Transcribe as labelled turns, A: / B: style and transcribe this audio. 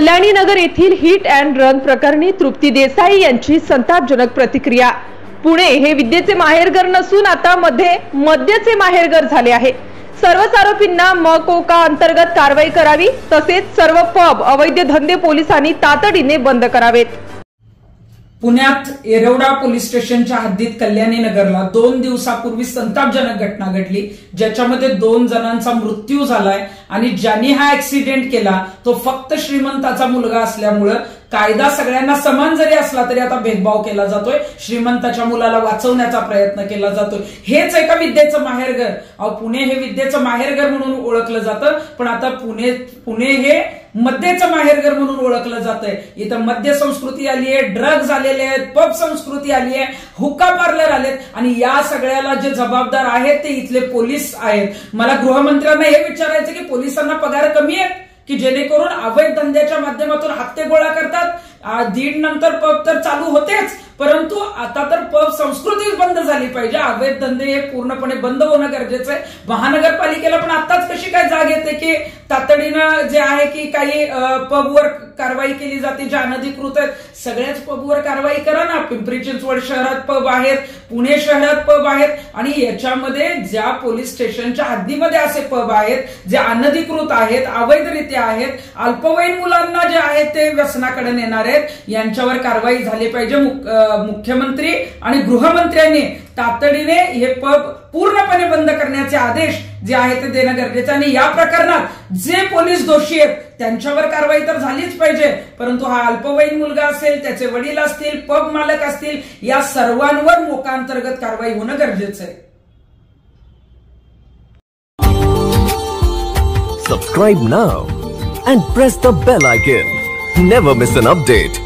A: कल्याणी नगर येथील hit and run प्रकरणी तृप्ती देसाई यांची संतापजनक प्रतिक्रिया। पुणे हे विद्येचे माहेरघर नसून आता मद्याचे माहेरघर झाले आहे। सर्वच आरोपींना मकोका अंतर्गत कारवाई करावी, तसेच सर्व पब अवैध धंदे पोलिसांनी तातडीने बंद करावेत।
B: पुण्यात येरवडा पोलीस स्टेशनच्या हद्दीत कल्याणी नगरला 2 दिवसापूर्वी संतापजनक घटना घडली, ज्याच्यामध्ये 2 जणांचा मृत्यू झालाय आणि ज्यांनी हा ऍक्सिडेंट केला तो फक्त श्रीमंताचा मुलगा असल्यामुळे कायदा सगळ्यांना समान जरी असला तरी आता भेदभाव केला जातोय। श्रीमंताच्या मुलाला वाचवण्याचा प्रयत्न केला जातोय। हेच एका विद्येचं माहेरघर, पुणे हे विद्येचं माहेरघर म्हणून ओळखलं जातं, पण आता पुणे हे मद्याचं माहेरघर म्हणून ओळखलं जातंय। इथं मद्य संस्कृती आली आहे, ड्रग्ज आलेले आहेत, पब संस्कृती आली आहे, हुक्का पार्लर आलेत आणि या सगळ्याला जे जबाबदार आहेत ते इथले पोलीस आहेत। मला गृहमंत्र्यांना हे विचारायचं की पोलिसांना पगार कमी आहेत की जेणेकरून अवैध धंद्याच्या माध्यमातून हप्ते गोळा करतात। 1:30 नंतर पब तर चालू होतेच, परंतु आता तर पब संस्कृतीच बंद झाली पाहिजे। अवैध धंदे हे पूर्णपणे बंद होणं गरजेचं आहे। महानगरपालिकेला पण आताच कशी काय जाग येते की तातडीनं जे आहे की काही पबवर कारवाई केली जाते जे अनधिकृत आहेत, सगळ्याच पबवर कारवाई करा ना। पिंपरी चिंचवड शहरात पब आहेत, पुणे शहरात पब आहेत आणि याच्यामध्ये ज्या पोलीस स्टेशनच्या हद्दीमध्ये असे पब आहेत जे अनधिकृत आहेत, अवैधरित्या आहेत, अल्पवयीन मुलांना जे आहेत ते व्यसनाकडे नेणार आहेत, यांच्यावर कारवाई झाली पाहिजे। मुख्यमंत्री आणि गृहमंत्र्यांनी तातडीने हे पब पूर्णपणे बंद करण्याचे आदेश जे आहेत ते देणं गरजेचं आहे। आणि या प्रकरणात जे पोलीस दोषी आहेत त्यांच्यावर कारवाई तर झालीच पाहिजे, परंतु हा अल्पवयीन मुलगा असेल, त्याचे वडील असतील, पब मालक असतील, या सर्वांवर मोका अंतर्गत कारवाई होणं गरजेचं आहे।
C: Subscribe now and press the bell icon. Never miss an update.